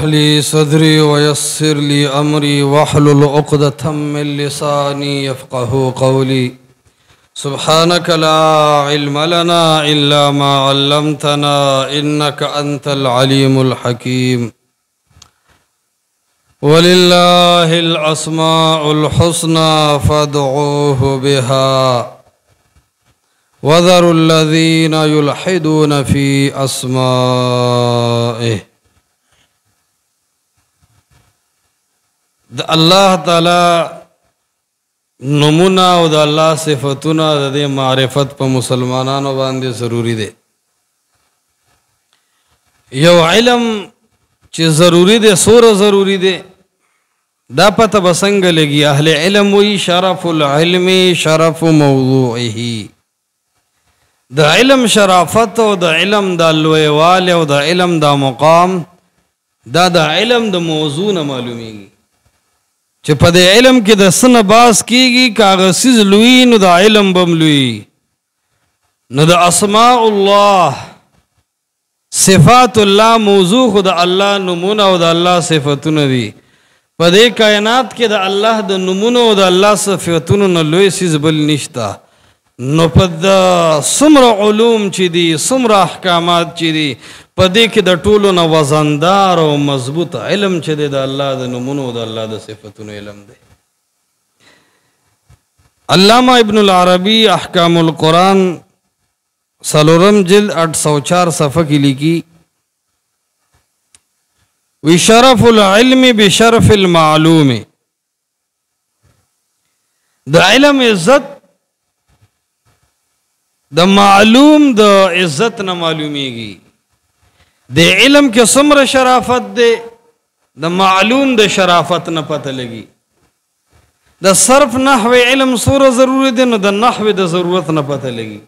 ली सदरी वयस्सिर ली अमरी वहलुल उक़दतम मिन लिसानी यफ़क़हू क़ौली सुब्हानक ला इल्म लना इल्ला मा अल्लमतना इन्नका अंतल अलीमुल हकीम वलिल्लाहिल अस्माउल हुस्ना फदऊहु बिहा वज़रुल लज़ीना युल्हिदूना फ़ी अस्माइहि। अल्लाह ताला नमूना और अल्लाह सिफतुना दे मारिफत पर मुसलमानों बांधे ज़रूरी दे। यो इल्म चे ज़रूरी दे सोर ज़रूरी दे दा पता बसंग लगी अहले इल्म वही शरफुल इल्मी शरफ मौज़ूइही। द इल्म शराफत और द इल्म दा लोए वाले और द इल्म दा मुकाम दा द इल्म द मौज़ू न मालूमेगी चे पदे इल्म के दसन बास कीगी कागसिज लुई नु द इल्म बम लुई नु द अस्माउल्लाह सिफातुल्लाह मौज़ू खुद अल्लाह नमूना और द अल्लाह सिफतुन दी पदे कायनात के द अल्लाह द नमूना और द अल्लाह सिफतुन न लुई सिज बल निश्ता नो पद सुमर उलूम चिदी सुमर अहकामात चिदी पदे के द टोलो न वजनदार और मजबूत इल्म चिदे द अल्लाह द नमूनो द अल्लाह द सिफतुन इल्म दे। अल्लामा इब्नुल अरबी अहकामुल कुरान सलोरम जिल्द 804 सफ़ा की लिखी वी शरफुल इल्मी बिशरफिल मालूम। द इल्म इज्जत द मालूम द इज्जत न मालूमेगी दे इल्म के सुमर शराफत दे द मालूम द शराफत न पता लगी द सर्फ नहव इल्म सूर जरूरी दे न द नहव द जरूरत न पता लगी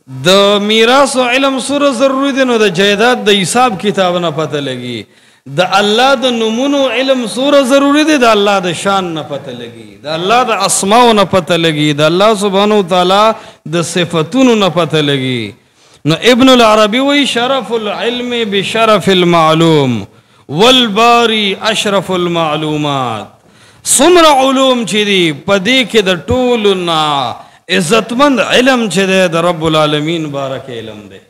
द मीरास इल्म सूर जरूरी दे न द जायदाद द हिसाब किताब न पता लगी द अल्लाह द नमूनो इल्म सूर जरूरी दे द अल्लाह द शान न पता लगी द अल्लाह द अस्माओ न पता लगी द अल्लाह सुब्हानहु तआला द सिफतुन न पता लगी न इब्नुल अरबी वही शरफुल इल्मी बिशरफिल मालूम वल बारी अशरफुल मालूमात। सुमर उलूम चिदी पदी के द टूलना इज्जतमंद इल्म चिदे द रब्बुल आलमीन बारक इल्म दे।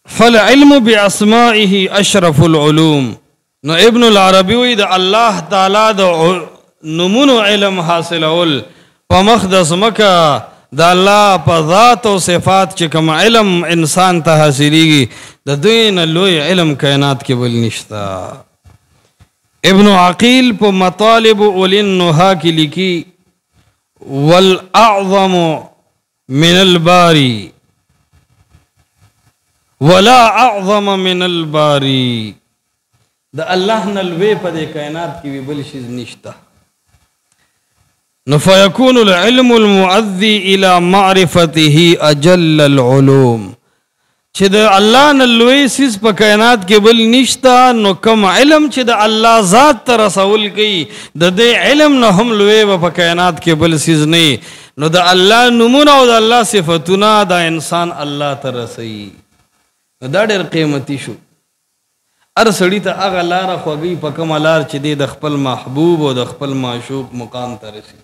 फल इल्मु बि अस्माइही अशरफुल उलूम न इब्नुल अरबी वही द अल्लाह ताला द नमूनो इल्म हासिलउल पमखदस मका द अल्लाह पज़ात और सिफात चिकम इल्म इंसान ता हासिलीगी द दुइन लोई इल्म कायनात के बल निश्ता। इब्नु अकील पो मतालिब उलिन नुहा की लिखी वल अअज़मु मिनल बारी वला अअज़म मिनल बारी द अल्लाह नलवे पदे कायनात की भी बल चीज निश्ता न फयकूनुल इल्मुल मुअद्दी इला मारिफतिही अजल्लल उलूम छिद अल्लाह नलवे सिस प कायनात के बल निश्ता नो कम इल्म छिद अल्लाह ज़ात तरसउल की द दे इल्म न हम लवे व प कायनात के बल सिस नहीं नो द अल्लाह नमूना व द अल्लाह सिफतुना द इंसान अल्लाह तरसई दा ډېر قیمتي شو ار سړی ته هغه لار خوږی په کومه لار چې دی د خپل محبوب او د خپل معشوق مقام ته رسي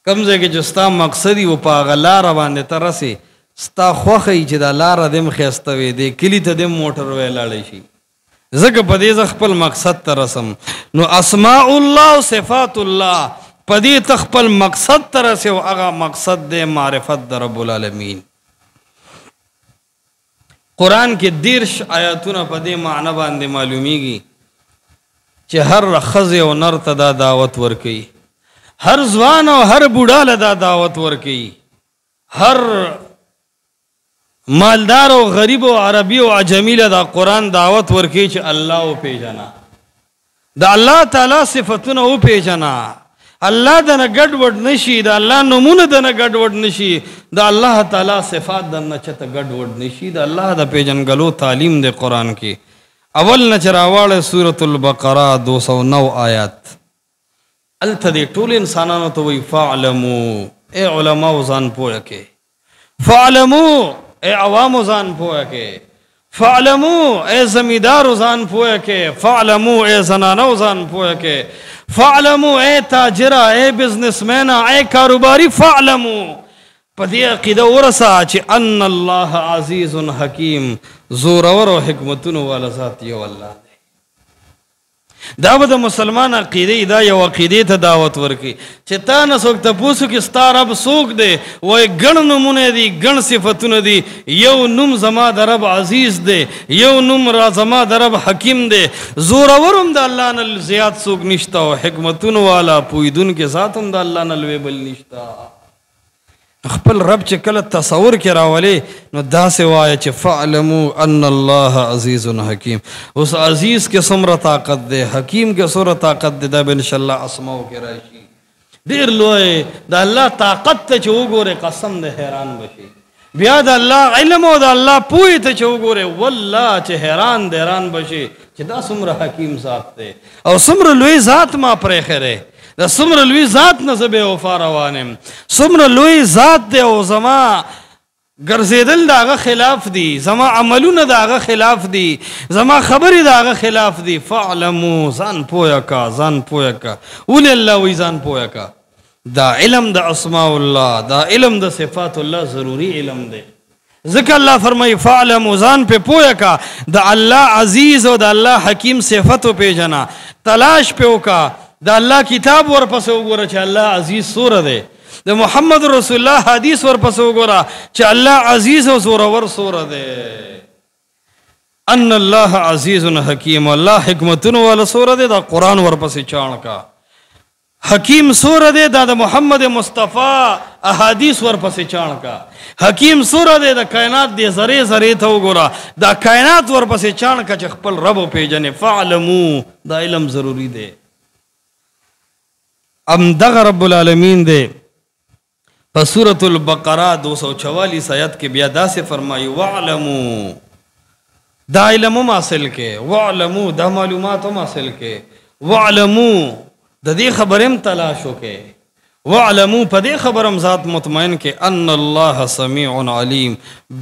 کوم ځای کې چې ستا مقصد و په هغه لار باندې ته رسي ستا خوښه چې دا لار دم ښایسته وي دی کلي ته دم موټر وی لاړی شي ځکه په دې ز خپل مقصد ته رسم نو اسماء الله او صفات الله په دې ته خپل مقصد ته رسي او هغه مقصد د معرفت د رب العالمین قرآن کے 10 آیاتونه په دې معنی باندې معلومیږي چې هر خزه او نر ته دا دعوت ورکي هر ځوان او هر بوډا له دا دعوت ورکي هر مالدار او غریب او عربي او عجمي له دا قرآن دعوت ورکي چې الله او پیژنا دا الله تعالی صفاتونه او پیژنا الله دنه ګډ وډ نشي دا الله نمونه دنه ګډ وډ نشي دا الله تعالی صفات دنه چته ګډ وډ نشي دا الله د پیژنګلو تعلیم د قرآن کې اول نچراواله سورۃ البقره 209 آیات الته ټول انسانانو ته وی فعلموا اے علماء ځان پوهه کې فعلموا اے عوام ځان پوهه کې، فعلمو اے زمیدار ځان پوهه کې، فعلمو اے زنانو ځان پوهه کې، فعلمو اے تاجرہ اے بزنسمین اے کاروباری، فعلمو پدې عقیده ورسه چې ان الله عزیز حکیم، زورور او حکمتونو والا ذات یو الله دی. دا به د مسلمان عقیده دا یو عقیده ته دعوت ورکي چې تا نه څوک تپوسو کې ستا رب څوک دی، وایي ګڼ نومونه دي، ګڼ صفتونه دي، یو نوم زما د رب عزیز دی، یو نوم را زما د رب حکیم دی. زورور هم د الله نه زیات څوک نشته او حکمتونو والا پوهېدونکي ذات هم د الله نه لوی بل نشته. خپل رب چې کله تصور کې راولې نو داسې وایه چې فعلمو ان الله عزیز حکیم. اوس عزیز کې څومره طاقت دی، حکیم کې څومره طاقت دی، دا به انشاءالله اسماو کې راشي. ډېر لوی د الله طاقت ته چې وګورې قسم د حیران بشي. بیا د الله علم او د الله پوهې ته چې وګورې والله چې حیران بشي چې دا څومره حکیم ذات دی او څومره لوی ذات ما پرېښی دی. دا څومره لوی ذات نه زه بې وفا روان یم، څومره لوی ذات دی او زما ګرځېدل د هغه خلاف دي، زما عملونه د هغه خلاف دي، زما خبرې د هغه خلاف دي. فعلمو ځان پوهه کا، ځان پوهه کا. ولې الله وایي ځان پوهه کا؟ دا علم د اسماء الله، دا علم د صفات الله ضروري علم دی. ځکه الله فرمایي فعلمو ځان پې پوهه کا، د الله عزیز او د الله حکیم صفت وپېژنه، تلاش پې وکړه، د الله کتاب ورپسې وګوره چې الله عزیز سوره دی، د محمد رسول الله حدیث ورپسې وګوره چې الله عزیز او زورور سوره دی. ان الله عزیز حکیم، الله حکمتونو والا سوره دی. دا قرآن ورپسې چاڼ کا. حکیم سوره دی، دا د محمد مصطفی احادیث ورپسې چاڼ کا. حکیم سوره دی، د کائنات دی ذرې ذرې ته وګوره، دا کائنات ورپسې چاڼ کا چې خپل رب وپېژنې. فعلمو دا علم ضروري دی. دغه رب العالمین دی په سورة البقره 244 آیت کې بیا داسې فرمایي وعلمو، دا علم هم حاصل کې، وعلمو دا معلومات هم حاصل کې، وعلمو د دې خبرې هم تلاش وکړئ، وعلمو په دې خبر هم ذات مطمئن کې ان الله سمیع علیم،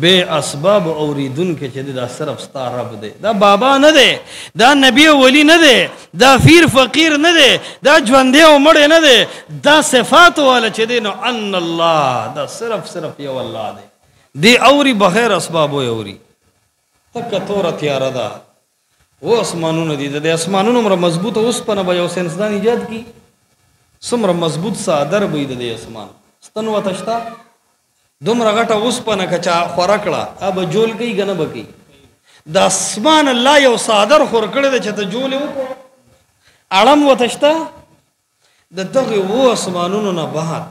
بے اسباب اوریدونکی چې دا صرف ستا رب دی. دا بابا نه دی، دا نبی ولی نه دی، دا فیر فقیر نه دی، دا ژوندی او مړی نه دی، دا صفات والا چې دی نو ان الله، دا صرف یو الله دی. دی اوري بغیر اسباب اوري. تکه توره تیاره ده، و اسمانونه دي، د اسمانونو مره مضبوطه اوسپنه به یو ساینسدان ایجاد کړي، څومره مضبوط څادر به وي د دې اسمان. ستن ورته شته، دومره غټه اوسپنه که چا خوره کړه به جول کوي که نه به کوي. د اسمان الله یو څادر خور کړی دی چې ته جول یې وکړو، اړم ورته شته. د دغې اوو اسمانونو نه بعد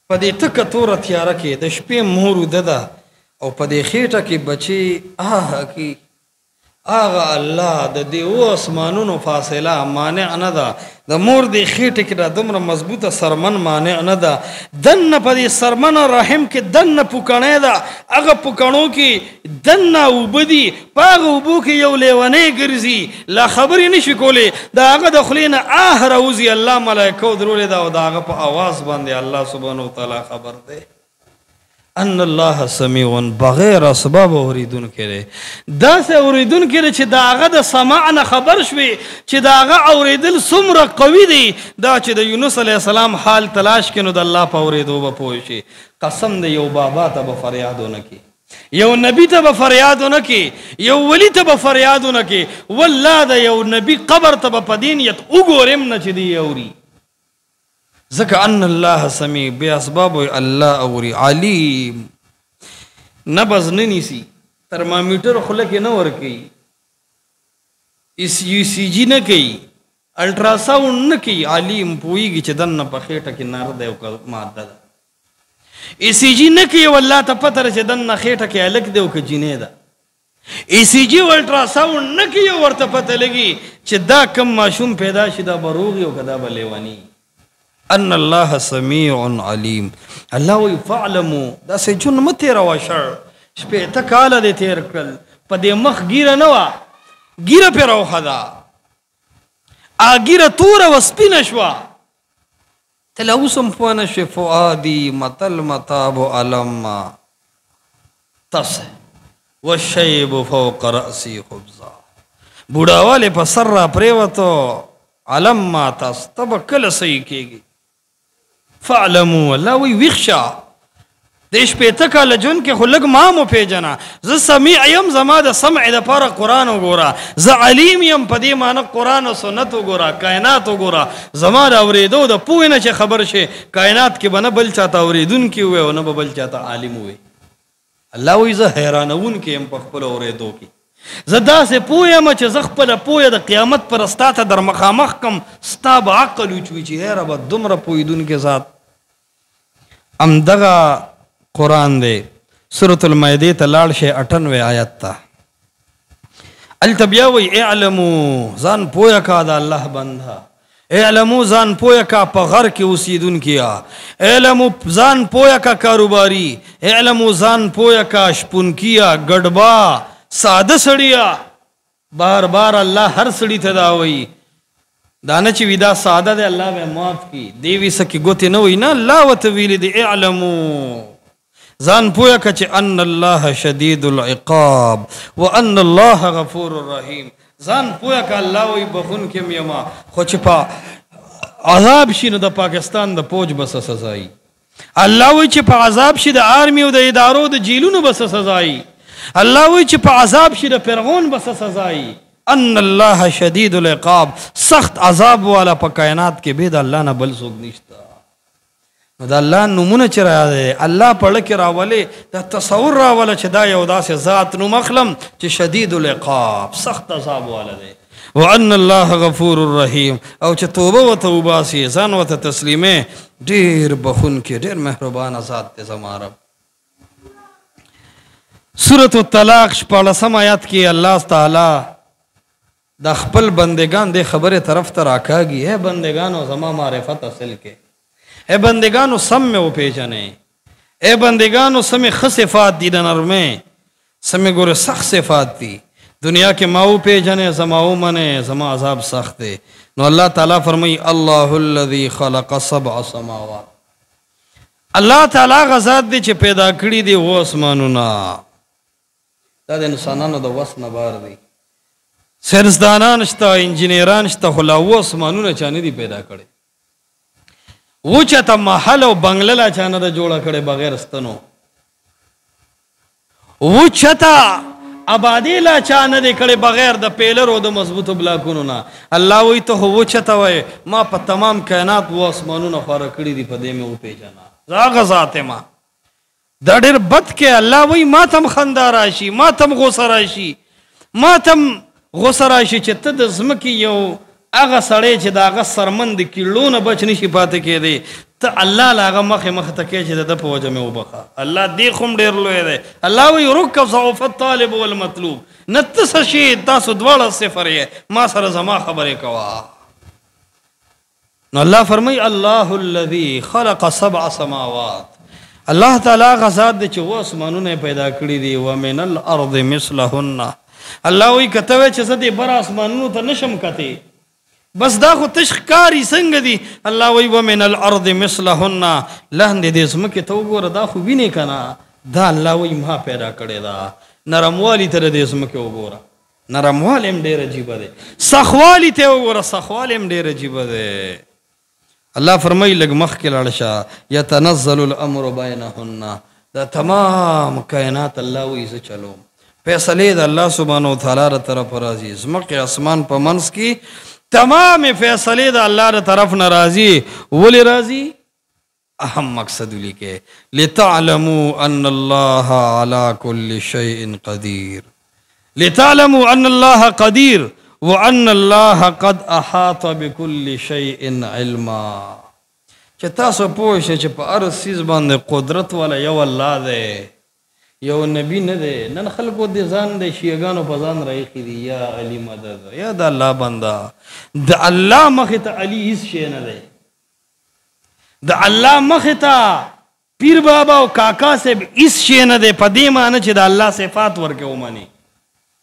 په دې تکه توره تیاره کې د شپې مور وده ده او په دې خېټه کې بچي کې آغا الله د دې اوو اسمانونو فاصله مانع نه ده. د مور دې خېټې کې دا دومره مضبوطه سرمن مانع نه ده. دننه په دې سرمن رحم کې دننه پوکڼی ده، هغه پوکڼو کې دننه اوبه دي، په هغه اوبو کې یو لیونی ګرځي، لا خبرې نشي کولی، د هغه د خولې نه راوځي. الله ملایکو درولې ده او د هغه په اواز باندې الله سبحانه وتعالی خبر دی. ان الله سمیع، بغیر اسباب اوریدونکی دی. داسې اوریدونکی دی چې د هغه د سماع نه خبر شوي چې د هغه اوریدل څومره قوي دی. دا چې د یونس علیه السلام حال تلاش کړي نو د الله په اوریدو به پوه شي. قسم دی یو بابا ته به فریاد ونه کړي، یو نبی ته به فریاد ونه کړي، یو ولی ته به فریاد ونه کړي. والله د یو نبی قبر ته به په دې نیت وګورم نه چې دی اوري. ځکه ان الله سمیع، بے اسباب الله اوري. علیم، نبض نه نیسي، ترمامیټر خوله کې نه ورکوي، ECG نه کوي، الټراساونډ نه کوي. علیم پوهېږي چې دننه په خېټه کې نر دی او که ماده ده. ECG نه کوي والله ته پته ده چې دننه خېټه کې هلک دی او که جینۍ ده. ECG او الټراساونډ نه کوي ورته پته لګي چې دا کم ماشوم پیدا شي دا به روغ وي او که دا به لیوني. ان الله سمیع علیم. الله وی فعلمو، داسې جون مه تېروه شړ، شپېته کاله دې تېر کړل، په دې مخ ګیره نه وه، ګیره پرې راوخته، ګیره توره وه سپینه شوه، ته لا اوس هم پوه نه شوې. فؤادي متل متاب علم، تس والشیب فوق رأسی خبزا بوډاواله په سر را پریوتو علم ما تس تب کله صحیح کېږي فعلموا الله وی ویخشا دیش پیته کاله جون کې خو لږ ما مو پیژنه زه سمیع یم زما د سمع دپاره قرآن وګوره زه علیم یم په دې معنی قرآن او سنت وګوره کائنات وګوره زما د اورېدو د پوهې نه چې خبر شي کائنات کې به نه بل چاته اورېدونکي ووی او نه به بل چاته عالم ووی الله وی زه حیرانونکی یم په خپلو اورېدو کې زه داسې پوه یم چې زه خپله پوهه د قیامت پر ستا ته در مخامخ کم ستا به عقل وچوي چې هی ربه دومره پوهېدونکی ذات همدغه قرآن دی سورة المائده ته لاړ شئ 98 آیت ته هلته بیا وایي اعلمو ځان پویه کا د الله بنده اعلمو ځان پویه کا په غر کې اوسېدونکیا اعلمو ځان پویه کا کاروباري اعلمو ځان پویه کا شپونکیا ګډبا ساده سړیا بار بار الله هر سړي ته دا وایي دا نه چې وي دا ساده دی الله به معاف کړي دی وي څه کې ګوتې نه وایي نه الله ورته ویلي دی اعلمو ځان پویه که چې ان الله شدید العقاب وان الله غفور رحیم ځان پویه که الله وایي بخونکی م یما خو چې په عذاب شي نو د پاکستان د فوج به څه سزایي الله وایي چې په عذاب شي د آرمي او د ادارو د جیلونو به څه سزایي الله وایي چې په عذاب شي د فرعون به څه سزایي ان الله شدید العقاب سخت عذاب والا په کائنات کې بې د الله نه بل څوک نشته نو د الله نومونه چې راځي الله په اړه کې راولي دا تصور راوله چې دا یو داسې ذات نوم اخلم چې شدید العقاب سخت عذاب والا دی وان الله غفور الرحیم او چې توبه ورته وباسي ځان ورته تسلیمې ډېر بخونکی ډېر مهربانه ذات دی زما رب سورة الطلاق 14 آیات کې الله تعالی د خپل بندگان د خبره طرف ته راکاږي اے بندگانو زما معرفت حاصل کې اے بندگانو سم میں وہ پیجنے اے بندگانو سم خ صفات دی د نرمه سم ګور سخت صفات دی دنیا کې ماو پیجنے زماو منه زما عذاب سخت دی نو الله تعالی فرمای الله الذي خلق 7 سماوات الله تعالی غزاد دی چې پیدا کړی دی و اسمانونه دا د انسانانو د وس نه بار دی ساینسدانان شته انجینران شته خو لا و اسمانونه چانه دی پیدا کړی و چاته محل او بنگله لا چانه د جوړه کړي بغیر ستنو و چاته آبادی لا چانه د کړي بغیر د پیلر او د مضبوطو بلاکونو نه الله وی ته و چاته وای ما په تمام کائنات و اسمانونو خور کړي دی په دې مې و پیژانا زاغه ذات ما دا ډېر بد کې الله وی ما تم خندا راشي ما تم غوسه راشي ما تم غوسه راشي چې ته د زمکې یو هغه سړی چې د هغه سرمن د کیلونه بچ نشي پاتې کېدی ته الله له هغه مخې ته کې چې د په وجه مې وبخه الله دې خو هم ډېر لوی دی الله وایي رکب ضعف الطالب والمطلوب نه ته څه شي تاسو دواړه صفر یې ما سره زما خبرې کوه نو الله فرمایي الله الذي خلق 7 سماوات الله تعالی هغه ذات دی چې و اسمانونه پیدا کړي دي ومن الارض مثلهن الله وایي که ته وایې چې زه دې بر اسمانونو ته نشم کتی بس دا خو تشکاری څنګه دي الله وی ومن الارض مثلهن لاندې دې زمکې ته وګوره دا خو وینې کنه دا الله وی ما پیدا کړی دا نرموالی ته دې زمکې وګوره نرموالی هم ډېر عجیبه دی سخوالی ته وګوره سخوالی هم ډېر عجیبه دی الله فرمایي لږ مخکې لاړ شه یتنزل الامر بینهن دا تمام کائنات الله وی زه چلوم فیصلې د الله سبحانه وتعالی ر طرف راځي زمکې اسمان په منځ کې تمام فیصلې د الله ر طرف نه راځي ولې راځي اهم مقصد لیکه لتعلموا ان الله على كل شيء قدير لتعلموا ان الله قدير وان الله قد احاط بكل شيء علما چې تاسو پوه شئ چې په هر څیز باندې قدرت والا یو الله دی یو نبی نه دی نن خلکو د ځان د شیعګانو په ځان راایخي دي یا علی مدد یا د الله بنده د الله مخې ته علی هیڅ شی نه دی د الله مخې ته پیر بابا او کاکا صاحب هیڅ شی نه دی په دې معنی چې د الله صفات ورکه ومني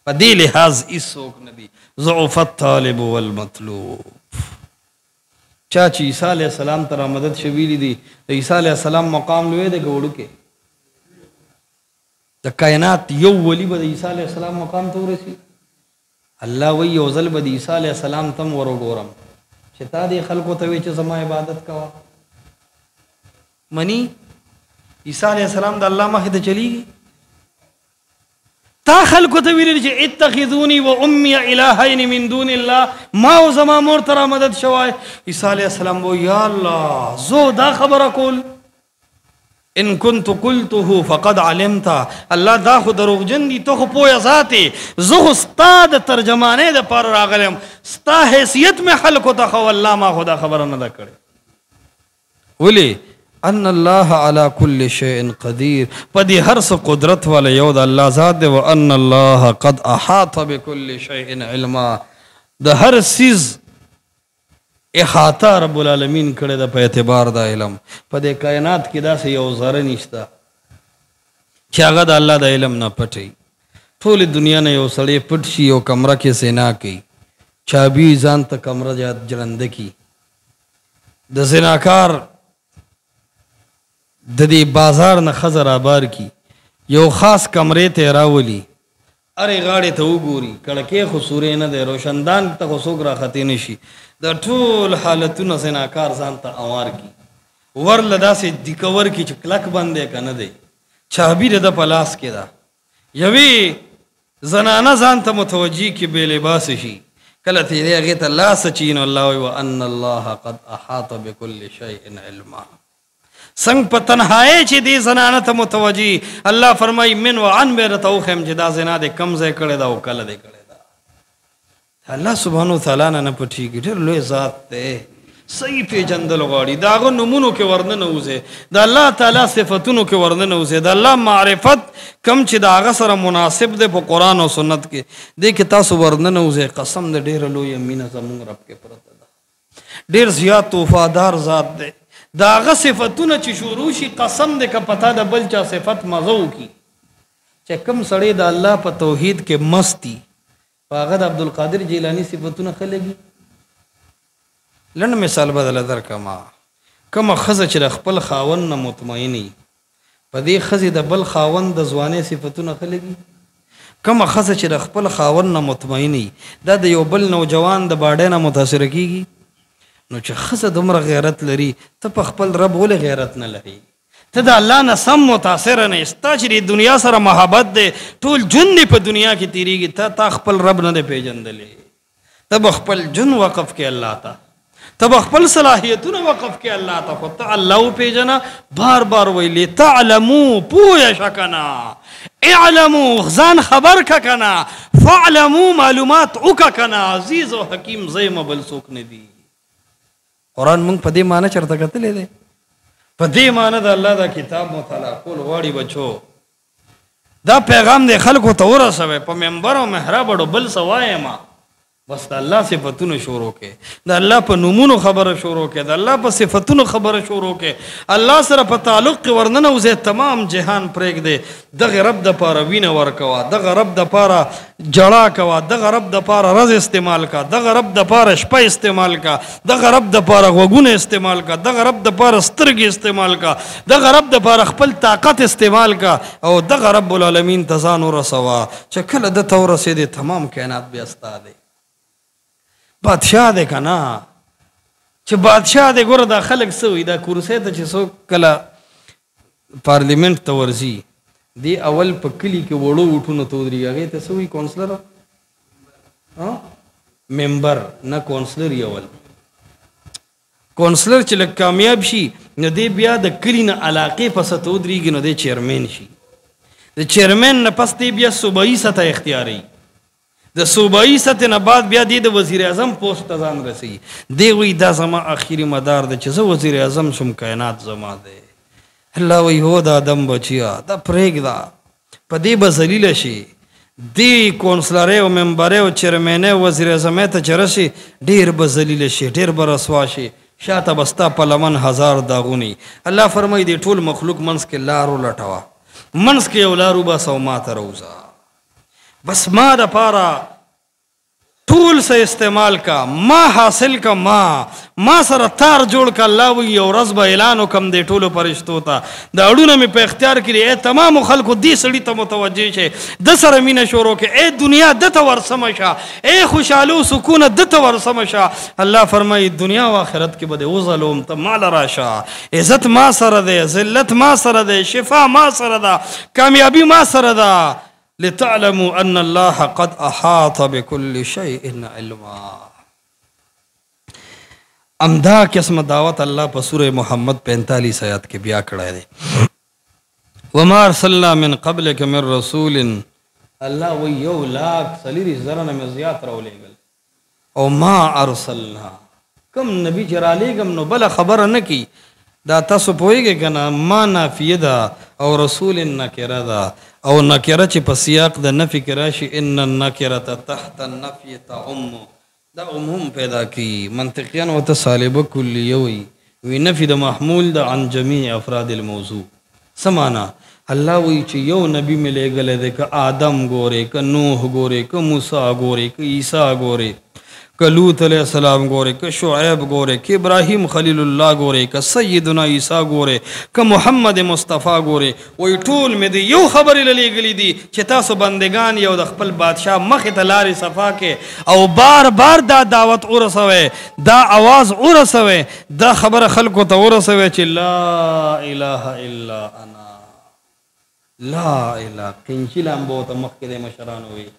په دې لحاظ هیڅوک نه دی ضعف الطالب والمطلوب چا چې عیسی علیه السلام ته مدد شویلی دي د عیسی علیه السلام مقام لوی دی که وړوکی د کائنات یو ولی به د عیسی علیه السلام مقام ته ورسی. الله وی یو ځل به د عیسی علیه السلام تم ورګورم چې تا دې خلکو ته وی چې زما عبادت کوه. منی عیسی علیه السلام د الله مخې ته چلیږي. تا خلکو ته ویل چې اتخذوني و امي الهين من دون الله، ما او زما مور ترا مدد شوای. عیسی علیه السلام وی یا الله زو دا خبره کول ان كنت قلته فقد علمت. الله دا خو دروغجن دي، ته خو پوهه ذاته، زه خو ستا د ترجمانې د پر راغلم، ستا حیثیت مې خلکو ته خو الله ما خو دا خبره نه ده کړې. ولې ان الله على كل شيء قدير، په دې هر څه قدرت والا یو د الله ذات دی. وان الله قد احاط بكل شيء علما، د هر سیز احاطه رب العالمین کړی د په اعتبار د علم. په دې کائنات کې داسې یو ذره نشته چې هغه د الله د علم نه پټي. ټول دنیا نه یو سړی پټ شي یو کمره کې زنا کوي، چابي ځان ته کمره جړنده کی، د زناکار د دې بازار نه خزر آبار کی، یو خاص کمرې ته راولي، اره غاړې ته وګوري، کړکۍ خو سورې نه دی، روشندان ته خو څوک راختې نه شي. د ټول حالتونه زناکار ځان ته اوار کی، ورله داسې دیکور کی چې کلک بند دی که نه دی، چابي د په لاس کې ده. یوې زنانه ځان ته متوجي کې بې لباسه شي، کله ته یې هغې ته لاس اچي نو الله وایي وان الله قد احاط بكل شیء علما. څنګه په تنهایی چې دې زنانه ته متوجي، الله فرمایي من وعن به راته وښیم چې دا زنا دې کم ځای کړې ده او کله دې کړې ده. الله سبحانه وتعالی نه پټېږي، ډېر لوی ذات دی، صحیح پیژندل غواړي. د هغه نومونو کې ورننه وځې، د الله تعالی صفتونو کې ورننه وځې، د الله معرفت کم چې د هغه سره مناسب دی په قرآن او سنت کې دې کې تاسو ورننه وځې. قسم د ډېره لویه مینه زمونږ رب کې پرته ده، ډېر زیات وفادار ذات دی. د هغه صفتونه چې شروع شي قسم دی که پتا د بل چا صفت مزه وکړي. چې کوم سړی د الله په توحید کې مستی، په هغه د عبدالقادر جیلانی صفتونه ښه لګي. لنډ مثال بدله درکړم، کومه ښځه چې د خپل خاوند نه مطمئنه په دې ښځې د بل خاوند د ځوانۍ صفتونه ښه لګي. کومه ښځه چې د خپل خاوند نه مطمئنه دا د یو بل نوجوان د باډۍ نه متاثره کیږي. نو چې ښځه دومره غیرت لري، ته په خپل رب ولې غیرت نه لري؟ ته د الله نه سم متاثره نه، ستا چې د دنیا سره محبت دی، ټول جون دی په دنیا کې تیریږي، تا خپل رب نه دی پیژندلی. ته به خپل جون وقف کې الله ته، ته به خپل صلاحیتونه وقف کې الله ته، خو ته الله وپېژنه. بار بار ویلې تعلمو، پوه شه که نه، اعلمو ځان خبر که که نه، فعلمو معلومات وکه که نه. عزیز او حکیم زیمه بل څوک نه دي. قرآن مونږ په دې معنی چرته کتلی دی، په دې معنی د الله دا کتاب مطالعه کول غواړي. بچو دا پیغام دی خلکو ته ورسوئ، په منبر او محراب اړو بل څه وایمه، بس د الله صفتونه شروع کې، د الله په نومونو خبره شروع کې، د الله په صفتونو خبره شروع کې، الله سره په تعلق کې ورننه وځئ. تمام جهان پرېږدئ، دغه رب دپاره وینه ورکوه، دغه رب دپاره جړا کوه، دغه رب دپاره ورځ استعمال کا، دغه رب دپاره شپه استعمال کا، دغه رب دپاره غوږونه استعمال کا، دغه رب دپاره سترګې استعمال کا، دغه رب دپاره خپل طاقت استعمال کا، او دغه رب العالمین ته ځان ورسوه چې کله ده ته ورسېدې تمام کائنات بیا ستا دی. بادشاہ دی که نه، چې بادشاہ دی. ګوره دا خلک څه وي، دا کرسۍ ته چې څوک کله پارلیمنټ ته ورځي، دی اول په کلي کې وړو وټونو ته ودرېږي، هغې ته څه وایي؟ کونسلر، ممبر نه کونسلر. اول کونسلر چې لږ کامیاب شي نو دی بیا د کلي نه علاقې په سطح ودرېږي، نو دی چیرمین شي. د چیرمین نه پس دی بیا صوبایي سطح اختیاروي، د صوبایي سطح نه بعد بیا دی د وزیر اعظم پوسټ ته ځان رسوي. دی وایي دا زما آخري مدار دی چې زه وزیر اعظم شم، کائنات زما دی. الله وایي هو د آدم بچیا دا پرېږده، په دې به ذلیله شي. دی کونسلرۍ او ممبرۍ او چیرمینۍ او وزیر اعظمۍ ته چې رسي ډېر به ذلیله شي، ډېر به رسوا شي، شاته به ستا په لمن هزار داغونه. الله فرمایي دې ټول مخلوق منځ کې لار ولټوه، منځ کې یو لار وباسه او ما ته راوځه. بس ما دپاره ټول سے استعمال کا ما حاصل کا ما سره تار جوړ کا الله وی او ورځ به اعلان وکم د ټولو فرشتو ته د اړونه مې په اختیار کړي اے تمام خلکو دې سړي ته متوجه شه د سره مینه شروع کې اے دنیا د ته ورسمه شه اے خوشحالو سکون د ته ورسمه شه الله فرمایي دنیا او آخرت کې به د ظلم ته مال راشه عزت ما سره ده ذلت ما سره ده شفا ما سره ده کامیابی ما سره ده لتعلموا ان الله قد احاط بكل شيء علما. امدا قسم دعوت الله په سوره محمد 45 آیات کې بیا کړی دی. وما ارسلنا من قبلك من رسول الله و یو لاک سلیری زرنه مې زیات راولېګل او ما ارسلنا کم نبی چې را لېږم نو بله خبره نه کی دا تاسو پوهېږئ که نه ما نافیه ده او رسول نکره ده او نکره چې په سیاق د نفي کې راشي ان النکرة تحت النفي تعم دا عموم پیدا کی منطقیان ورته سالبه کلیه وی نفي د محمول ده عن جميع افراد الموضوع سمانا الله وی چې یو نبی مې لېږلی دی که آدم ګورې که نوح ګورې که موسی ګورې که عیسی ګورې که لوط علیہ السلام گورے که شعیب گورے که ابراہیم خلیل اللہ گورے که سیدنا عیسیٰ گورے که محمد مصطفیٰ گورے وی ټول میں دی یو خبر للیگلی دی چه تاسو بندگان یو د خپل بادشاہ مخ ته لارې صفا کې او بار بار دا دعوت ورسوي دا आवाज ورسوي دا خبر خلکو ته ورسوي چې لا اله الا انا لا اله قنچی لامبو ته مخ کې د مشران وي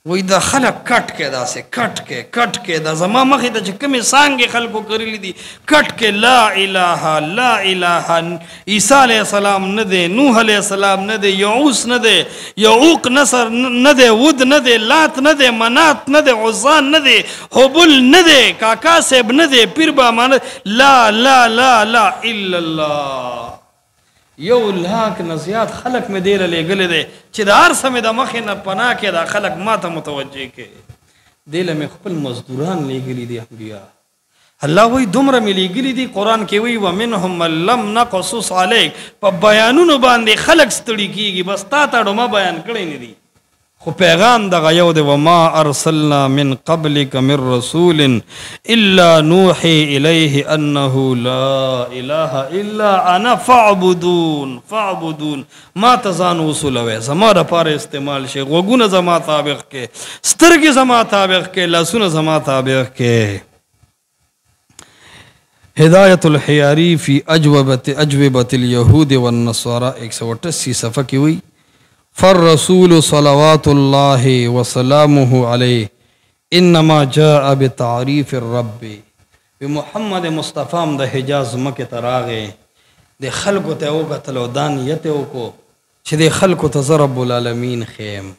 وی دا خلق کټ کې دا سه کټ کې دا زما مخې ته چې کومې څانګې خلکو کړلې دي کټ کې لا اله عیسی علیہ السلام نه دی نوح علیہ السلام نه دی یعوس نه دی یعوق نصر نه دی ود نه دی لات نه دی منات نه دی عزا نه دی حبل نه دی کاکا صاحب نه دی پیر بابا لا لا لا لا الا الله یو لاک نه زیات خلق مې دی لېږلی دی چې د هر څه مې د مخې نه پناه کې دا خلق ما ته متوجه کې دی له مې خپل مزدوران لېږلي دي انبیا الله وایي دومره مې لېږلي دي قرآن کې وایي ومنهم من لم نقصص علیک په بیانونو باندې خلق ستړي کېږي بس تا ته ډومه بیان کړی نه دي خو پیغام دغه یو دی وما ارسلنا من قبلك من رسول الا نوحي اليه انه لا اله الا انا فاعبدون ما تزان وصولوي زما د پاره استعمال شي غوګونه زما تابع کې سترګې زما تابع کې لاسونه زما تابع کې. هدایت الحیاری فی اجوبة اليهود والنصارى 188 صفحه کې وی فالرسول صلوات الله وسلامه عليه انما جاء بتعريف الرب بمحمد مصطفی د حجاز مکه تراغه د خلکو ته وکتلو دانیت وکړو چې د خلکو ته رب العالمین خیم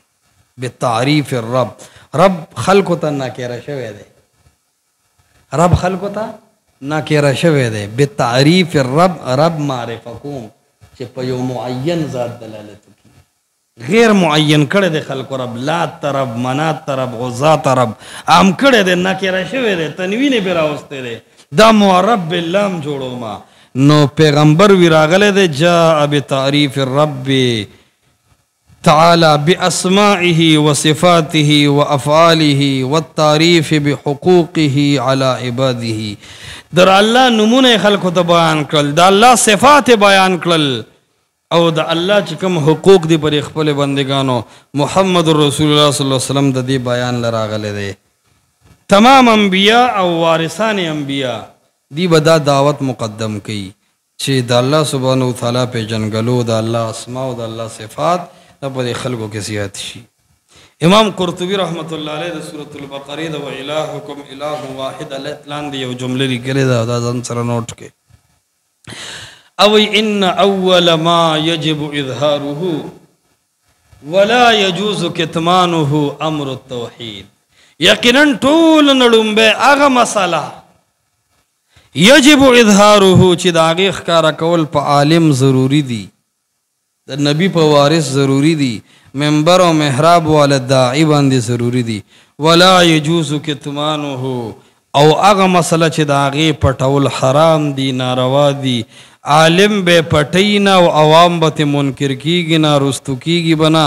بتعريف الرب رب خلکو ته ناکره شوی دی رب خلکو ته ناکره شوی دی بتعريف الرب رب معرفه کوم چې په یو معین ذات دلالت غیر معین کړه د خلکو رب لات رب منات رب غزات رب عام کړه د نکره شوی د تنوین به راوسته ده دا معرب باللام جوړو ما نو پیغمبر وی راغله د جاء بتعریف الرب تعالى باسمائه وصفاته وافعاله والتعريف بحقوقه على عباده در الله نمونه خلکو ته بیان کړل د الله صفات بیان کړل او د الله چې کوم حقوق دی پر خپل بندگانو محمد رسول الله صلی الله علیه وسلم د دې بیان لراغله دی. تمام انبیاء او وارثان انبیاء دی بدا دعوت مقدم کی چې د الله سبحانه و تعالی په جنګلو د الله اسماء او د الله صفات د پر خلکو کې زیات شي. امام قرطبی رحمت الله علیه د سورۃ البقره د و الہکم الہ واحد الاتلان دی یو جمله لیکلې دا ځان سره نوٹ کې او ان اول ما يجب اظهاره ولا يجوز كتمانه امر التوحید یقینا ټول نړومبه هغه مساله یجب اظهاره چې د هغې ښکاره کول په عالم ضروری دي د نبی په وارث ضروری دي منبر او محراب والا داعی باندې ضروری دي ولا يجوز کتمانه او هغه مسله چې د هغې پټول حرام دي ناروا دي عالم به پټینا او عوام به منکر کیږي نه رستو کیږي بنا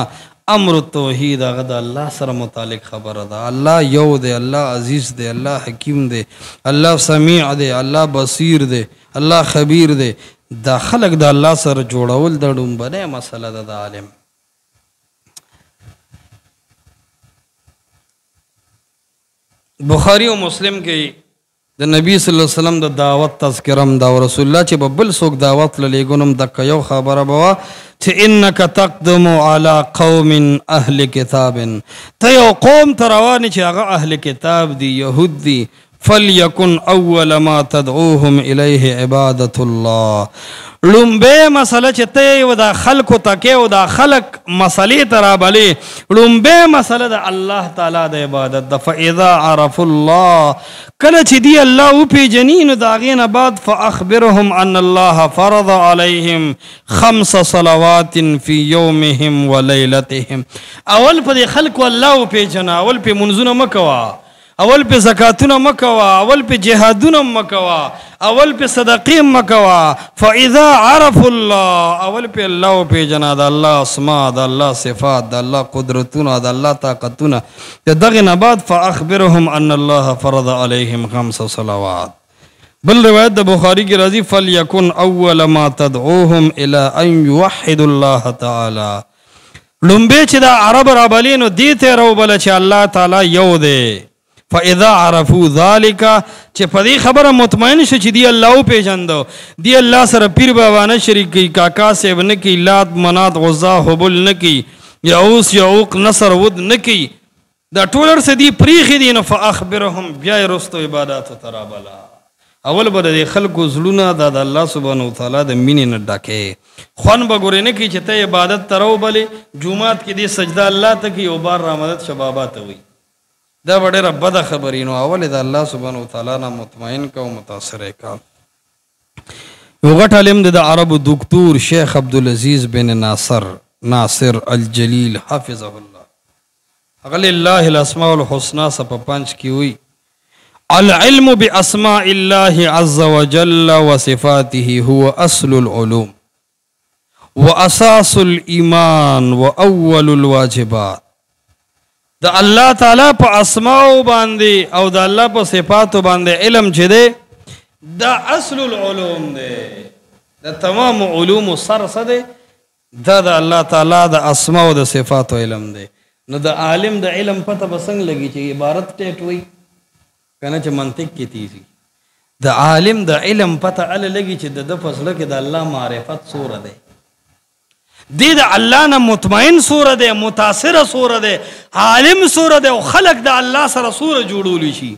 امر توحید هغه د الله سره متعلق خبره ده. الله یو دی، الله عزیز دی، الله حکیم دی، الله سمیع دی، الله بصیر دی، الله خبیر دی. دا خلق د الله سره جوړول د ډومبنه مسله ده د عالم. بخاری او مسلم کې د نبی صلی الله علیه وسلم د دعوت تذکرم دا رسول الله چې بل څوک دعوت لګونم د یو خبره بوا چې انک تقدم علی قوم اهل کتاب، ته یو قوم تروانی چې هغه اهل کتاب دی، يهود دی. فلیکن اول ما تدعوهم الیه عبادت الله. لومبه مسله چې ته یو د خلکو تکې او د خلق مسلې ترابلې، لومبه مسله د الله تعالی د عبادت د. فاذا عرفوا الله، کله چې دی الله او پیژني نو د هغې نه بعد فاخبرهم ان الله فرض علیهم 5 صلوات فی یومهم ولیلتهم. اول په خلکو الله او پیژنه، اول په منځونه مکوا، اول په زکاتونه مکوا، اول په جهادونه مکوا، اول په صدقې مکوا. فاذا عرفوا الله، اول په الله پیژنه، د الله اسماء، د الله صفات، د الله قدرتونه، د الله طاقتونه. دغه نه بعد فاخبرهم ان الله فرض عليهم 5 صلوات. بل روایت د بخاری کی راضی فلیکن اول ما تدعوهم الى ان يوحدوا الله تعالی. لومبه چې د عرب رابلینو دې ته روبل چې الله تعالی یو دی. فاذا عرفوا ذلك، چې په دې خبره مطمئن شو چې دی الله پیژندو، دی الله سره پیر بابا نه شریک کی، کاکا سیب نه کی، لات منات غزا حبل نه کی، یعوس یعوق نصر ود نه کی، دا ټولر سه دی پریخي دي. نو فاخبرهم، بیا رستو عبادت ترابلا. اول به د خلکو زړونه د الله سبحانه وتعالی د مینې نه ډکې خوان به ګورې نه کی چې ته عبادت ترو بلې جمعات کې دی سجده الله ته کی او بار رامدد شبابا ته وي. دا ډېره بده خبرې. نو اول د الله سبحانه وتعالی نه مطمئن کا او متاثر کا. یو غټ عالم د عربو دکتور شیخ عبدالعزیز بن ناصر الجلیل حافظه الله، هغه لله الاسماء الحسنى صفحه 5 کې وی العلم باسماء الله عز وجل وصفاته هو اصل العلوم واساس الايمان واول الواجبات. د الله تعالی په اسماء باندې او د الله په صفاتو باندې علم چې دی دا اصل العلوم دی، د تمام علوم سر څه دی؟ دا د الله تعالی د اسماء او د صفاتو علم دی. نو د عالم د علم پته به څنګه لګي چې عبارت ټیټ وي کنه چې منطق کې تیزي. د عالم د علم پته ال لګي چې د فضله کې د الله معرفت سوره دی، دی د الله نه مطمئن سوره دی، متاثره سوره دی، عالم سوره دی، او خلق د الله سره سوره جوړولی شي.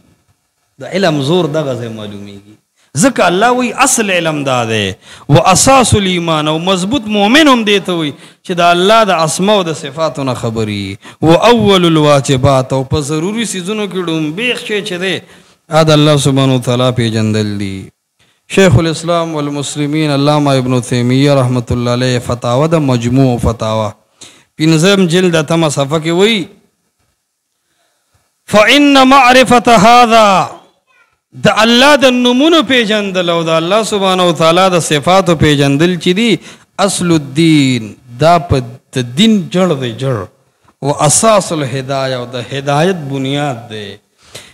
د علم زور دغه ځای معلومیږي. ځکه الله وی اصل علم دا دی و اساس الایمان، او مضبوط مؤمن هم دی ته وي چې د الله د اسماء او د صفاتو نه خبري. و اول الواجبات، او په ضروري سيزونو کې ډومبېخ شی چې دی د الله سبحانه وتعالی پیژندل دي. شیخ الاسلام والمسلمین علامہ ابن تیمیہ رحمت الله علیه فتاوا د مجموع فتاوا 5 جلد 8 صفحه کې وی فإن معرفة هذا، د الله د نومونو پیژندل او د الله سبحانه وتعالی د صفاتو پیژندل چې دي اصل الدین، دا په دین جړ دی جړ، او اساس الهدایه، او د هدایت بنیاد دی.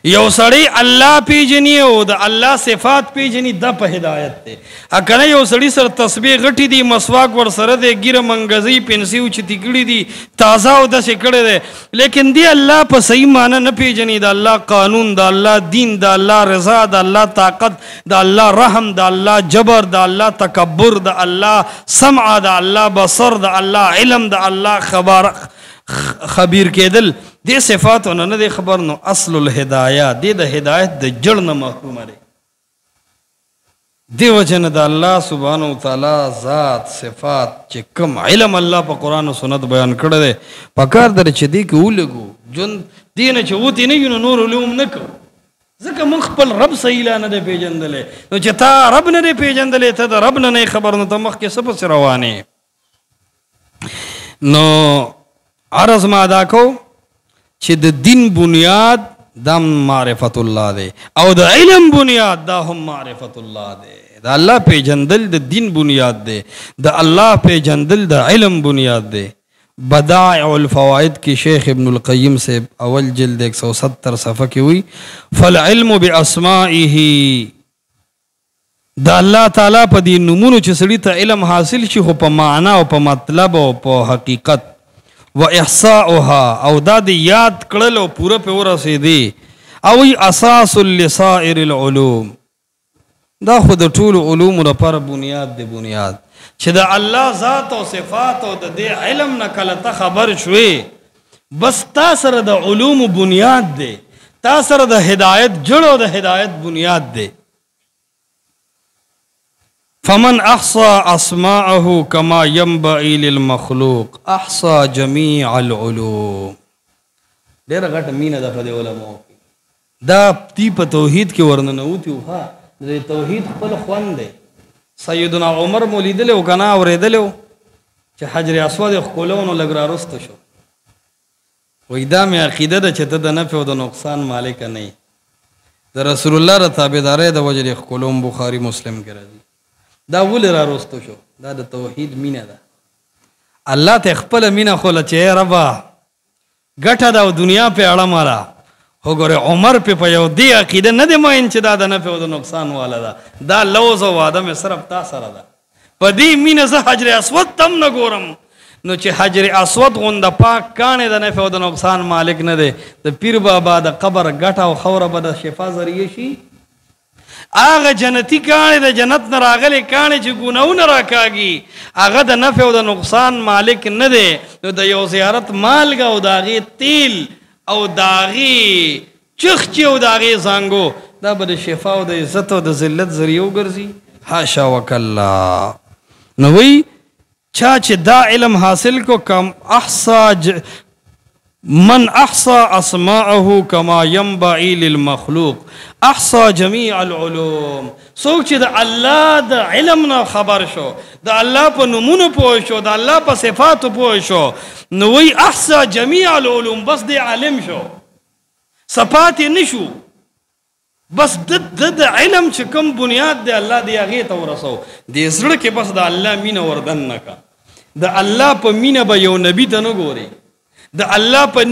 یو سړی الله پیژني او د الله صفات پیژني د په هدایت دی. اکنه یو سړی سره تسبیح غټي دي، مسواک ور سره دی، ګیره منګزي پنسي او چتی کړي دي، تازه او د شکړه دی، لیکن دی الله په صحیح معنی نه پیژني. د الله قانون، د الله دین، د الله رضا، د الله طاقت، د الله رحم، د الله جبر، د الله تکبر، د الله سمع، د الله بصر، د الله علم، د الله خبیر کېدل، دې صفاتونه نه دی خبر. نو اصل الهدایه، دې د هدایت د جړ نه محرومه دی. دې وجه نه د الله سبحانه وتعالی ذات صفات چې کوم علم الله په قرآن او سنت بیان کړی دی، پکار در چې دې کې ولګو جون دې نه چې وتی نه یو نور علوم نه کو. ځکه موږ خپل رب صحیح لا نه دی پیژندلی. نو چې تا رب نه دی پیژندلی، ته د رب نه خبر، نو ته مخکې څه پسې روانې. نو عرض ما ادا کو چې د دین بنیاد دا معرفت الله دی، او د علم بنیاد دا هم معرفت الله دی. د الله پیژندل د دین بنیاد دی، د الله پیژندل د علم بنیاد دی. बदाइउ अल-फवाइद की शेख इब्न अल-क़य्यिम से अव्वल जिल्द 170 सफ़ा की हुई, फल इल्मु बि अस्माइही, दा अल्लाह ताला पर दी नमूनो च सड़ी ता इल्म हासिल शी हो प माना और प मतलब और प हकीकत, व इहसाउहा और दा दी याद कड़ल और पूरा पे और से दी, अवी असासुल लिसाइरिल उलूम, दा खुद टूल उलूम र पर बुनियाद दे बुनियाद च दा अल्लाह ज़ात और सिफात और दे इल्म न कलता खबर शुए, बस ता सर दा उलूम बुनियाद दे, ता सर दा हिदायत जड़ो दा हिदायत बुनियाद दे। फमन अहसा अस्माअहु कमा यंबगी लिल मखलूक अहसा जमीअल उलूम। डेरा घट मीना दा फदे उलमा दा ती प तौहीद के वर्णन होती हा दे तौहीद खपल ख्वान दे। सैयदना उमर मोलिदले ओ कना औरेदले च हजर अस्वद खलोनो लगरा रस्त शो वइदा में अकीदा द चत द नफे व द नुकसान मालिक नहीं द रसूलुल्लाह र ताबेदारे द वजह खलोम बुखारी मुस्लिम के रजी दा वुल रा रस्त शो दा द तौहीद मीना दा अल्लाह ते खपल मीना खोल चे रबा गठा दा दुनिया पे अड़ा मारा हो गोरे उमर पे पयो दी अकीदे न दे मोइन च दा न पे नुकसान वाला दा लौज वादा में सरफ ता सरा दा पदी मीन ज हजर अस्वद तम न गोरम नो च हजर अस्वद गोंद पाक काने दा न पे नुकसान मालिक न दे त पीर बाबा दा कबर गठा और खौरा बद शिफा जरिए शी आग जन्नती काने दा जन्नत न रागले काने च गुनाह न राकागी आग दा न पे नुकसान मालिक न दे तो द यो जियारत माल गा उदागी तिल او داغي چخچي او داغي زانګو دا به شفا او د عزت او د ذلت ذریعہ ګرځي حاشا وکلا نو وی چا چې دا علم حاصل کو کم احصا من احصا اسماءه كما ينبغي للمخلوق احصا جميع العلوم سوچ چې د الله د علم نه خبر شو د الله په نمونه پوه شو د الله په صفات پوه شو نو وی احصا جميع العلوم بس د عالم شو صفات نشو بس د علم چې کوم بنیاد دی الله دی هغه ته ورسو د زړه کې بس د الله مینه وردن نکا د الله په مینه به یو نبی ته نه ګوري د الله په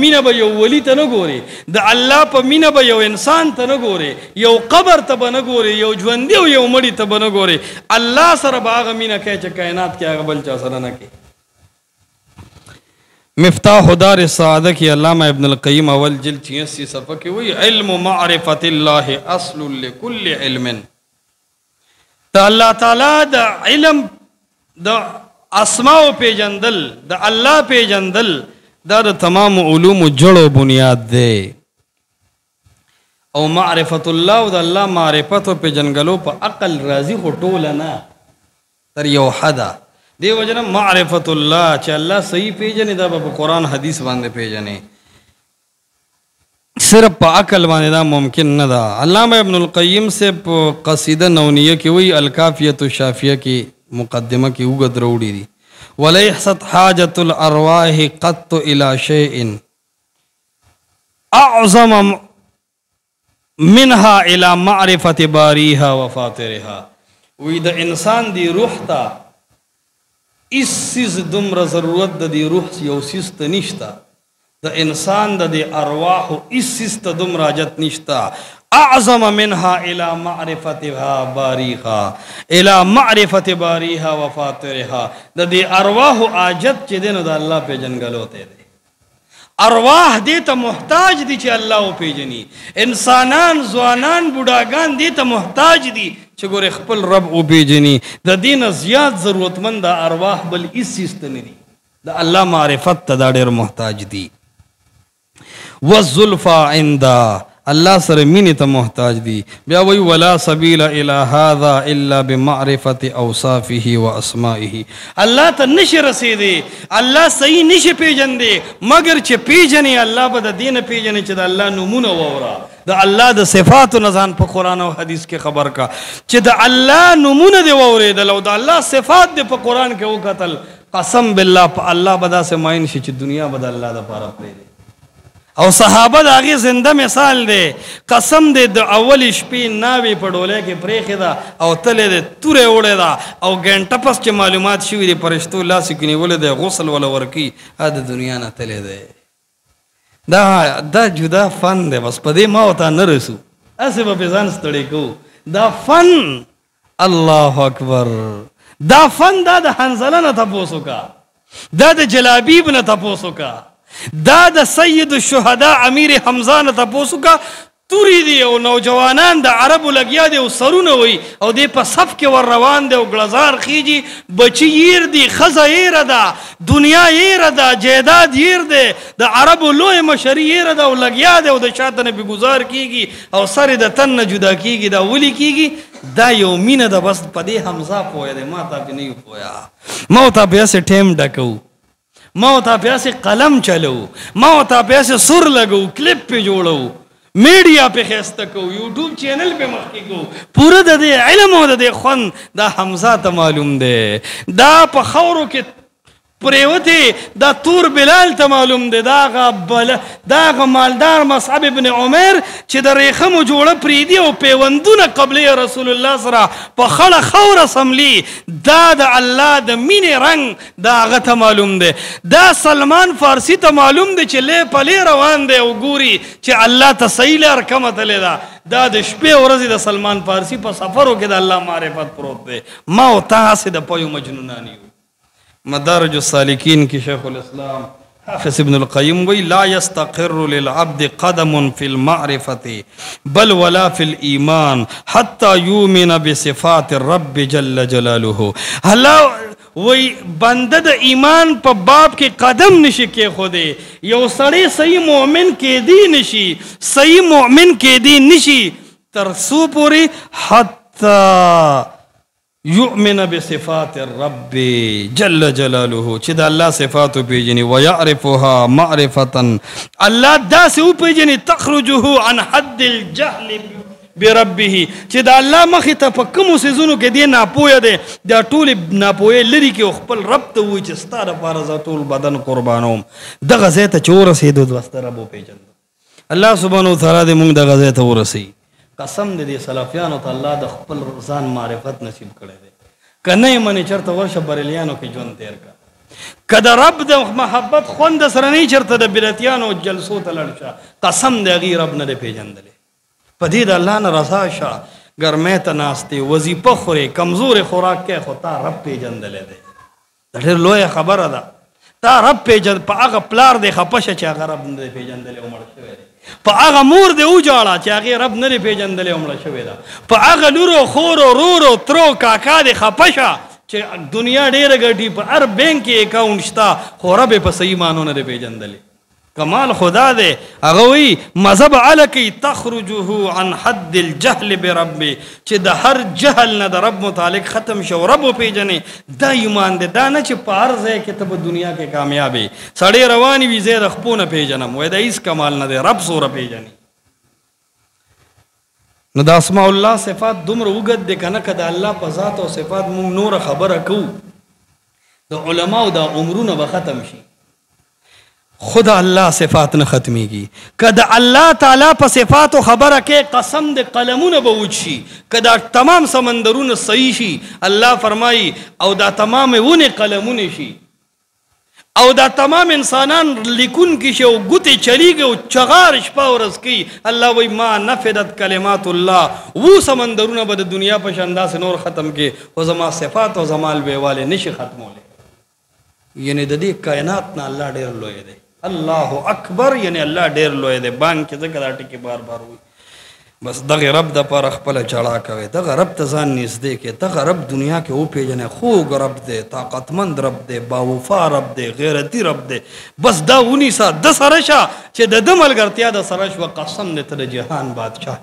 مینه به یو ولی ته نه ګوري د الله په مینه به یو انسان ته نه ګوري یو قبر ته به نه ګوري یو ژوندی او یو مړی ته به نه ګوري الله سره به هغه مینه کوي چې کائنات کې هغه بل چا سره نه کوي مفتاح دار السعادة کی علامہ ابن القیم اول جلد 86 صفحہ کی وہی علم معرفت اللہ اصل لکل علم تا اللہ تعالی دا علم دا اسماء پی جندل دا اللہ پی جندل دا تمام علوم جڑ و بنیاد دے او معرفت اللہ دا اللہ معرفت پی جنگلو پا عقل رازی خو ٹولنا تر یو حدا دیو جنا معرفت اللہ چا اللہ صحیح پیجنے دا با قرآن حدیث باندے پیجنے صرف پا عقل باندے دا ممکن نہ دا علامہ ابن القیم سے قصیدہ نونیہ کی وہی الکافیت الشافیہ کی مقدمہ کی اگد روڑی دی وَلَيْحْسَتْ حَاجَةُ الْأَرْوَاحِ قَطُّ إِلَى شَيْءٍ أَعْظَمَ مِنْهَا إِلَى مَعْرِفَةِ بَارِيهَا وَفَاطِرِهَا وی دا انسان دی روح تا اس سیز دمر ضرورت دا دی روح یو سیز تا نشتا دا انسان دا دی ارواح اس سیز تا دمر آجت نشتا اعظم منها الى معرفتها باریها الى معرفت باریها و فاطرها دا دی ارواح آجت چی دینو دا اللہ پہ جنگلو تے دے ارواح دیتا محتاج دی چی اللہ پہ جنی انسانان زوانان بڑاگان دیتا محتاج دی چگور خپل رب او پیجنی دا دین زیاد ضرورت مند دا ارواح بل اس سیستنی دی دا اللہ معرفت تا دا دیر محتاج دی والزلفا عندہ اللہ سر مینی تا محتاج دی بیا وی ولا سبیل الى هذا الا بمعرفت اوصافه و اسمائه اللہ تا نش رسیدے اللہ صحیح نش پیجن دے مگر چھ پیجنی اللہ با دا دین پیجنی چھ دا اللہ نمون وورا دا اللہ دا صفات و نظان پا قرآن و حدیث کے خبر کا چھ دا اللہ نمون دے وورے دا لو دا اللہ صفات دے پا قرآن کے وہ قتل قسم باللہ پا اللہ بدا سے مائن شی چھ دنیا بدا اللہ دا پارا پلے دے او صحابه د هغې زنده مثال دی. قسم دی د اول شپې ناوې په ډولۍ کې پرېښې ده او تلې دی توره یې وړې ده او ګنټه پس چې معلومات شوي دي فرشتو لاس یې نیولی دی غسل وله ورکوي د دنیا نه تللی دی. دا جدا فن دی. بس په دې ما ورته نه رسو هسې به پې ځان ستړی کوو. دا فن الله اکبر دا فن دا د حنظله نه تپوس وکړه دا د جلابیب نه تپوس وکړه دا د سید الشهدا امیر حمزه نه تپوس وکړه. توري دي او نوجوانان د عربو لګیا دي او سرونه وي او دی په صف کې ور روان دی او ګلزار خیجي بچي ییر دي ښځه ییره ده دنیا ییره ده جیداد ییر دی د عربو لوی مشري ییره ده او لګیا دی او د شاته نه بې ګزار کېږي او سر یې د تن نه جدا کېږي دا ولې کېږي دا یو مینه ده. بس په دې حمزه پوهه دی ما ته پې نه یو پوهه ما ورته بیا سې ټایم ډکوو ما ورته بیا سې قلم چلوو ما ورته بیا سې سر لګوو کلپ پې جوړوو میډیا پې ښایسته کوو یوټیوب چینل پې مخکې کوو پوره د دې علم او د دې خوند دا حمزه ته معلوم دی. دا په خاورو کې پریوتې دا تور بلال ته معلوم دی. دا هغه مالدار مصعب ابن عمر چې د ریخمو جوړه پرېږدي او پیوندونه قبلې رسول الله سره په خړه خاوره سملي دا د الله د مینې رنګ دا هغه ته معلوم دی. دا سلمان فارسي ته معلوم دی چې لی پلی روان دی او ګوري چې الله ته صحیح لار کمه تلې ده. دا د شپې ورځې د سلمان فارسي په سفرو کې د الله معرفت پروت دی. ما او تا هسې د پویو مجنونان یو. مدارج السالکین کی شیخ الاسلام حافظ ابن القیم وی لا یستقر للعبد قدم فی المعرفت بل ولا فی الایمان حتی یومن بصفات الرب جل جلالہ. الله وی بنده د ایمان په باب کې قدم نشي کېښودی یو سړی صحیح مؤمن کېدی نشي صحیح مؤمن کېدی نشي تر څو پورې حتی یؤمن بصفات الرب جل جلاله چې د الله صفاتو پیژني ويعرفها معرفة الله داسې وپیژني تخرجه عن حد الجهل بربه چې د الله مخې ته په کومو څیزونو کې دی ناپوهه دی دا ټولې ناپوهۍ لرې کړي او خپل رب ته ووایي چې ستا دپاره زه ټول بدن قربانوم. دغه ځای ته چې ورسېدو بس د رب وپېژندو. الله سبحانه وتعالی دې موږ دغه ځای ته ورسوي. قسم دې سلفیانو ته الله د خپل ځان معرفت نصیب کړی دی. که نه یې منې چېرته ورشه بریلیانو کې ژوند تېر کړه. که د رب د محبت خوند سره نه چېرته د بدعتیانو جلسو ته لاړ شه قسم د هغې رب نه دی پېژندلی. په دې د الله نه رضا شه ګرمۍ ته ناست دی وظیفه خورې کمزورې خوراک کوې خو تا رب پېژندلی دی. دا ډېر لویه خبره ده. تا رب په هغه پلار دی خفه شه چې هغه رب نه دی پېژندلی او مړ شوی دی. په هغه مور دې وجاړه چې هغې رب نه دی پېژندلی او مړه شوې ده. په هغه لورو خورو رورو ترو کاکا دې خفه شه چې دنیا ډېره ګټي په هر بینک کې اکاونټ شته خو رب یې په صحیح معنو نه دی پېژندلی. کمال خدا دی هغه وایي مذهب هله کوي تخرجه عن حد الجهل برب چې د هر جهل نه د رب متعلق ختم شو رب وپېژنې دا ایمان دی. دا نه چې په هر ځای کې ته په دنیا کې کامیابې سړی روانې وي زه د خپو نه پېژنم وایي دا هېڅ کمال نه دی رب سوره پېژني. نو د اسماء الله صفات دومره اوږد دی که نه که د الله په ذات او صفات موږ نوره خبره کوو د علماو دا عمرونه به ختم شي. خدا الله صفات نه ختمیږي. که د الله تعالی په صفاتو خبره کې قسم د قلمونه به وچ شي که دا تمام سمندرونه صحیح شي الله فرمایي او دا تمام ونې قلمونه شي او دا تمام انسانان لیکونکي شي او ګوتې چلیږي او چغار شپه ورځ کوي الله وایي ما نفدت کلمات الله و سمندرونه به د دنیا په شان داسې نور ختم کې خو زما صفات او زما البېوالی نشي ختمولی. یعنې د دې کائنات نه الله ډېر لوی دی. الله اکبر یعنی الله ډېر لوی دی. بانک کې ځکه دا ټکي بار بار وي. بس دغه رب دپاره خپله جړا کوئ دغه رب ته ځان نږدې کړئ. دغه رب دنیا کې وپېژنئ خوږ رب دی طاقتمند رب دی باوفا رب دی غیرتي رب دی. بس دا ونیسه ده سره شه چې د ده ملګرتیا د سره شوه قسم دی ته د جهان بادشاه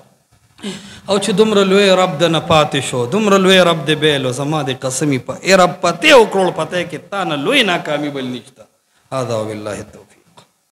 او چې دومره لوی رب د نه پاتې شو دومره لوی رب د بیلو زما د قسمي په ای رب پتې او کروڑ پتې کې تا نه لوی ناکامي بل نشته. هذا وبالله التوفیق.